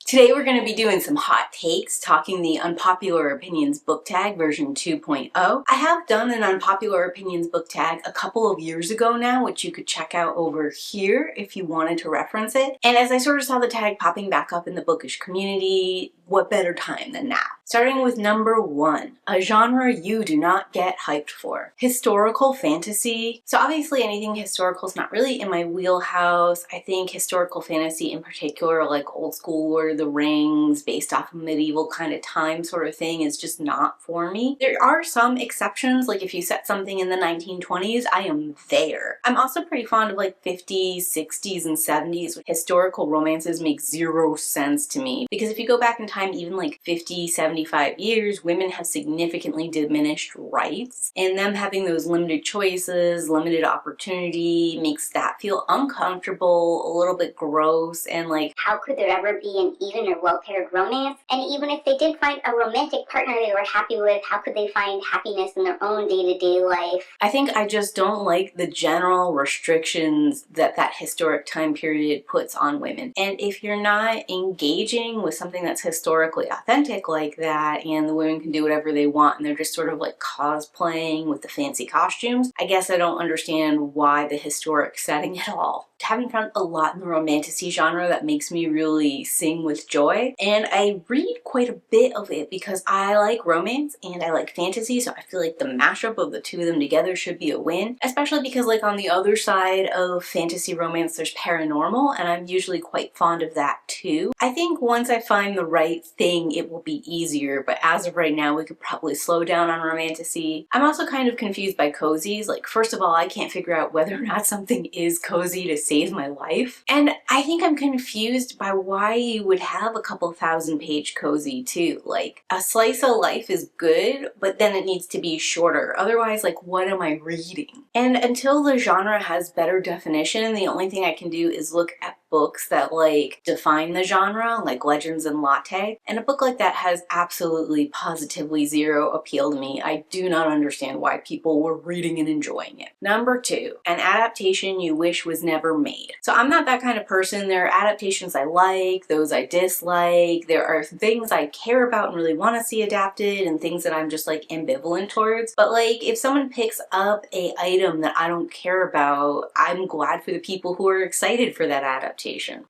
Today we're going to be doing some hot takes, talking the Unpopular Opinions book tag version 2.0. I have done an Unpopular Opinions book tag a couple of years ago now, which you could check out over here if you wanted to reference it. And as I sort of saw the tag popping back up in the bookish community, what better time than now? Starting with number 1, a genre you do not get hyped for. Historical fantasy. So obviously anything historical is not really in my wheelhouse. I think historical fantasy in particular, like old school Lord of the Rings, based off of medieval kind of time sort of thing, is just not for me. There are some exceptions, like if you set something in the 1920s, I am there. I'm also pretty fond of like 50s, 60s, and 70s. Historical romances make zero sense to me, because if you go back in time even like 50, 75 years, women have significantly diminished rights, and them having those limited choices, limited opportunity makes that feel uncomfortable, a little bit gross, and like, how could there ever be an even or well-paired romance? And even if they did find a romantic partner they were happy with, how could they find happiness in their own day-to-day life? I think I just don't like the general restrictions that that historic time period puts on women. And if you're not engaging with something that's historically authentic like that, and the women can do whatever they want and they're just sort of like cosplaying with the fancy costumes, I guess I don't understand why the historic setting at all. I haven't found a lot in the romantasy genre that makes me really sing with joy, and I read quite a bit of it because I like romance and I like fantasy, so I feel like the mashup of the two of them together should be a win, especially because like on the other side of fantasy romance there's paranormal, and I'm usually quite fond of that too. I think once I find the right thing it will be easier, but as of right now we could probably slow down on romantasy. I'm also kind of confused by cozies. Like, first of all, I can't figure out whether or not something is cozy to save my life. And I think I'm confused by why you would have a couple 1,000-page cozy too. Like, a slice of life is good, but then it needs to be shorter. Otherwise, like, what am I reading? And until the genre has better definition, the only thing I can do is look at books that like define the genre, like Legends and Latte, and a book like that has absolutely positively zero appeal to me. I do not understand why people were reading and enjoying it. Number 2, an adaptation you wish was never made. So I'm not that kind of person. There are adaptations I like, those I dislike. There are things I care about and really want to see adapted, and things that I'm just like ambivalent towards. But like, if someone picks up a item that I don't care about, I'm glad for the people who are excited for that adaptation.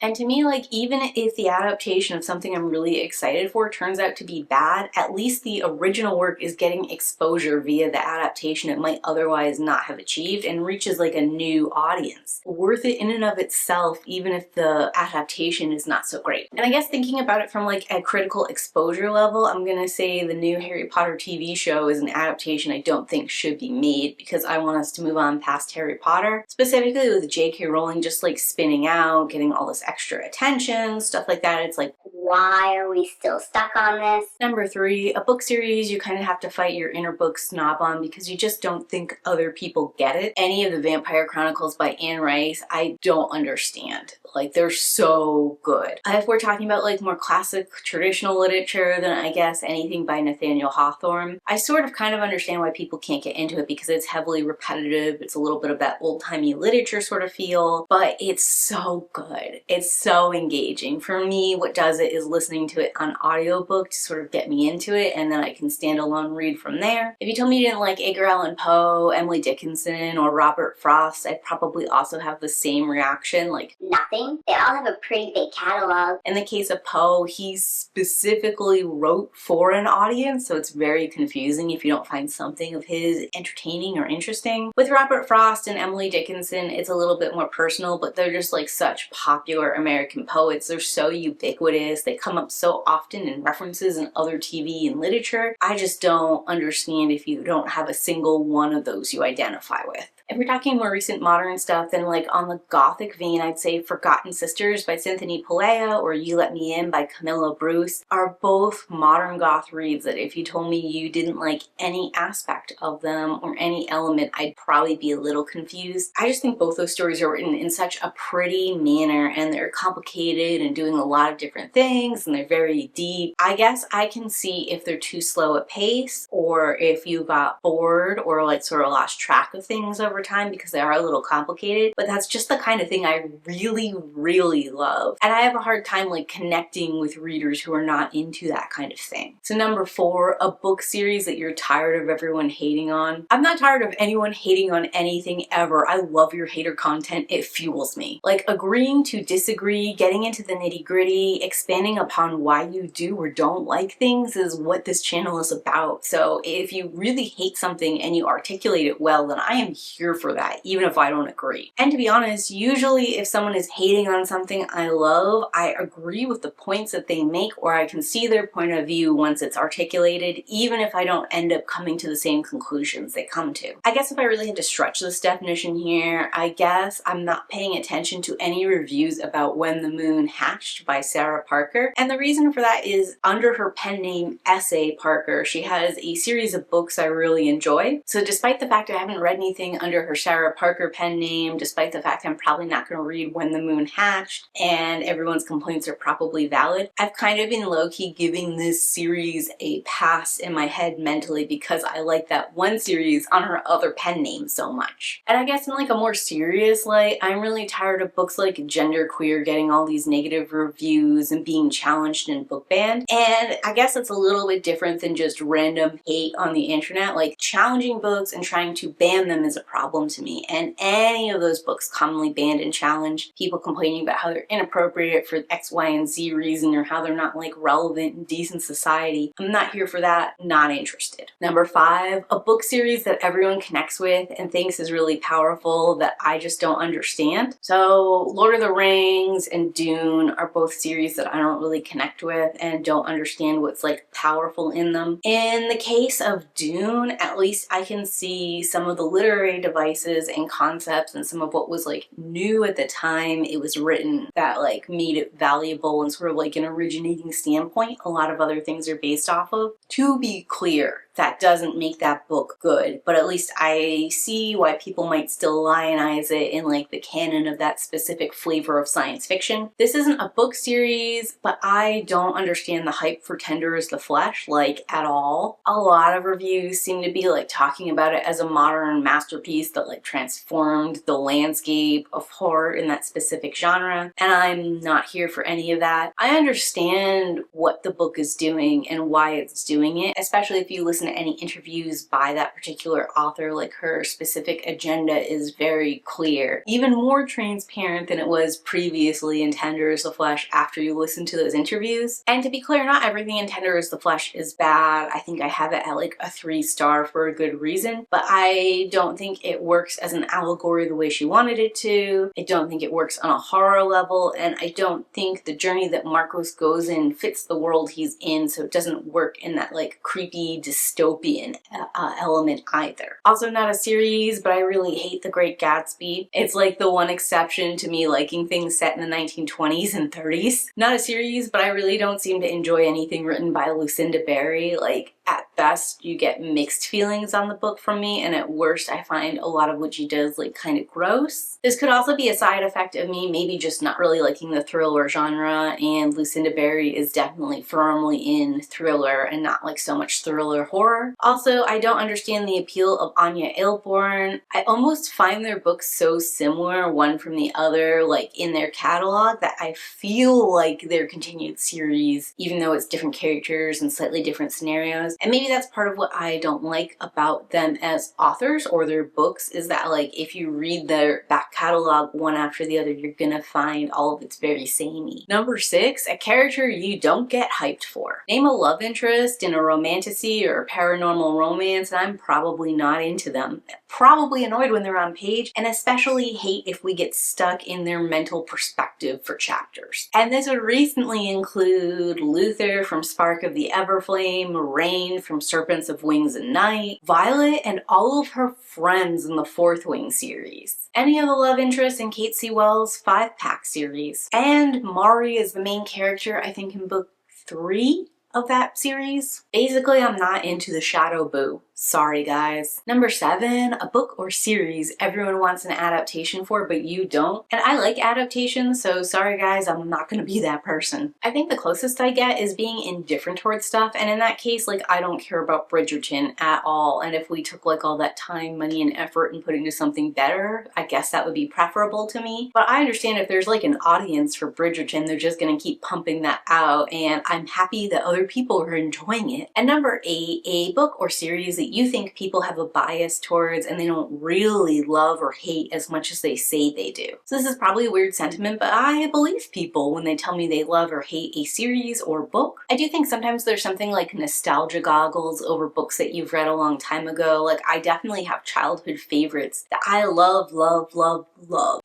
And to me, like, even if the adaptation of something I'm really excited for turns out to be bad, at least the original work is getting exposure via the adaptation it might otherwise not have achieved, and reaches like a new audience. Worth it in and of itself, even if the adaptation is not so great. And I guess thinking about it from like a critical exposure level, I'm gonna say the new Harry Potter TV show is an adaptation I don't think should be made, because I want us to move on past Harry Potter, specifically with J.K. Rowling just like spinning out, getting all this extra attention, stuff like that. It's like, why are we still stuck on this? Number 3, a book series you kind of have to fight your inner book snob on because you just don't think other people get it. Any of the Vampire Chronicles by Anne Rice, I don't understand. Like, they're so good. If we're talking about like more classic traditional literature, then I guess anything by Nathaniel Hawthorne. I sort of kind of understand why people can't get into it, because it's heavily repetitive. It's a little bit of that old-timey literature sort of feel, but it's so good. It's so engaging. For me, what does it is listening to it on audiobook to sort of get me into it, and then I can stand alone read from there. If you told me you didn't like Edgar Allan Poe, Emily Dickinson, or Robert Frost, I'd probably also have the same reaction, like, nothing. They all have a pretty big catalog. In the case of Poe, he specifically wrote for an audience, so it's very confusing if you don't find something of his entertaining or interesting. With Robert Frost and Emily Dickinson, it's a little bit more personal, but they're just like such popular American poets. They're so ubiquitous. They come up so often in references in other TV and literature. I just don't understand if you don't have a single one of those you identify with. If we're talking more recent modern stuff, then like on the gothic vein, I'd say Forgotten Sisters by Cynthia Pulea or You Let Me In by Camilla Bruce are both modern goth reads that if you told me you didn't like any aspect of them or any element, I'd probably be a little confused. I just think both those stories are written in such a pretty manner, and they're complicated and doing a lot of different things, and they're very deep. I guess I can see if they're too slow a pace, or if you got bored or like sort of lost track of things over over time because they are a little complicated, but that's just the kind of thing I really, really love. And I have a hard time like connecting with readers who are not into that kind of thing. So number 4, a book series that you're tired of everyone hating on. I'm not tired of anyone hating on anything ever. I love your hater content. It fuels me. Like agreeing to disagree, getting into the nitty-gritty, expanding upon why you do or don't like things is what this channel is about. So if you really hate something and you articulate it well, then I am here for that, even if I don't agree. And to be honest, usually if someone is hating on something I love, I agree with the points that they make, or I can see their point of view once it's articulated, even if I don't end up coming to the same conclusions they come to. I guess if I really had to stretch this definition here, I guess I'm not paying attention to any reviews about When the Moon Hatched by Sarah Parker. And the reason for that is under her pen name S.A. Parker, she has a series of books I really enjoy. So despite the fact I haven't read anything under her Sarah Parker pen name, despite the fact I'm probably not going to read When the Moon Hatched, and everyone's complaints are probably valid, I've kind of been low-key giving this series a pass in my head mentally because I like that one series on her other pen name so much. And I guess in like a more serious light, I'm really tired of books like Genderqueer getting all these negative reviews and being challenged and book banned. And I guess it's a little bit different than just random hate on the internet. Like challenging books and trying to ban them is a problem to me. And any of those books commonly banned and challenged, people complaining about how they're inappropriate for X, Y, and Z reason, or how they're not like relevant in decent society, I'm not here for that, not interested. Number 5, a book series that everyone connects with and thinks is really powerful that I just don't understand. So Lord of the Rings and Dune are both series that I don't really connect with and don't understand what's like powerful in them. In the case of Dune, at least I can see some of the literary devices and concepts and some of what was like new at the time it was written that like made it valuable and sort of like an originating standpoint a lot of other things are based off of. To be clear, that doesn't make that book good, but at least I see why people might still lionize it in like the canon of that specific flavor of science fiction. This isn't a book series, but I don't understand the hype for Tender as the Flesh, like at all. A lot of reviews seem to be like talking about it as a modern masterpiece that like transformed the landscape of horror in that specific genre, and I'm not here for any of that. I understand what the book is doing and why it's doing it, especially if you listen to any interviews by that particular author. Like her specific agenda is very clear, even more transparent than it was previously in Tender as the Flesh after you listen to those interviews. And to be clear, not everything in Tender as the Flesh is bad. I think I have it at like a 3-star for a good reason, but I don't think it works as an allegory the way she wanted it to. I don't think it works on a horror level, and I don't think the journey that Marcos goes in fits the world he's in, so it doesn't work in that like creepy dystopian element either. Also not a series, but I really hate The Great Gatsby. It's like the one exception to me liking things set in the 1920s and 30s. Not a series, but I really don't seem to enjoy anything written by Lucinda Berry. Like at best you get mixed feelings on the book from me, and at worst I find a lot of what she does like kind of gross. This could also be a side effect of me maybe just not really liking the thriller genre, and Lucinda Berry is definitely firmly in thriller and not like so much thriller horror. Also, I don't understand the appeal of Anya Ailborn. I almost find their books so similar one from the other like in their catalog that I feel like their continued series, even though it's different characters and slightly different scenarios. And maybe that's part of what I don't like about them as authors or their books, is that like if you read their back catalog one after the other, you're gonna find all of it's very samey. Number 6, a character you don't get hyped for. Name a love interest in a romantasy or a paranormal romance and I'm probably not into them. Probably annoyed when they're on page, and especially hate if we get stuck in their mental perspective for chapters. And this would recently include Luther from Spark of the Everflame, Rain from Serpents of Wings and Night, Violet and all of her friends in the Fourth Wing series, any of the love interests in Kate C. Wells' 5-pack series, and Mari is the main character I think in book 3 of that series. Basically, I'm not into the Shadow Boo. Sorry guys. Number 7, a book or series everyone wants an adaptation for but you don't. And I like adaptations, so sorry guys, I'm not gonna be that person. I think the closest I get is being indifferent towards stuff, and in that case, like, I don't care about Bridgerton at all, and if we took like all that time, money, and effort and put it into something better, I guess that would be preferable to me. But I understand if there's like an audience for Bridgerton, they're just gonna keep pumping that out, and I'm happy that other people are enjoying it. And number 8, a book or series that you think people have a bias towards and they don't really love or hate as much as they say they do. So this is probably a weird sentiment, but I believe people when they tell me they love or hate a series or book. I do think sometimes there's something like nostalgia goggles over books that you've read a long time ago. Like, I definitely have childhood favorites that I love,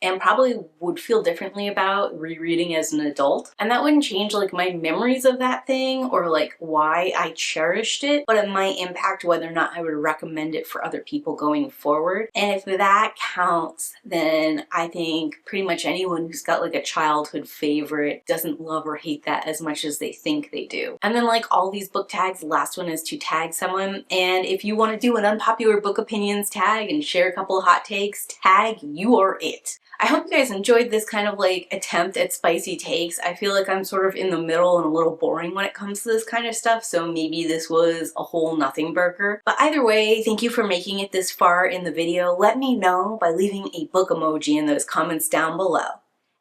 and probably would feel differently about rereading as an adult. And that wouldn't change like my memories of that thing or like why I cherished it, but it might impact whether or not I would recommend it for other people going forward. And if that counts, then I think pretty much anyone who's got like a childhood favorite doesn't love or hate that as much as they think they do. And then like all these book tags, the last one is to tag someone. And if you want to do an unpopular book opinions tag and share a couple of hot takes, tag you are it. I hope you guys enjoyed this kind of like attempt at spicy takes. I feel like I'm sort of in the middle and a little boring when it comes to this kind of stuff, so maybe this was a whole nothing burger. But either way, thank you for making it this far in the video. Let me know by leaving a book emoji in those comments down below.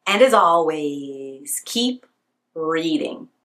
And as always, keep reading.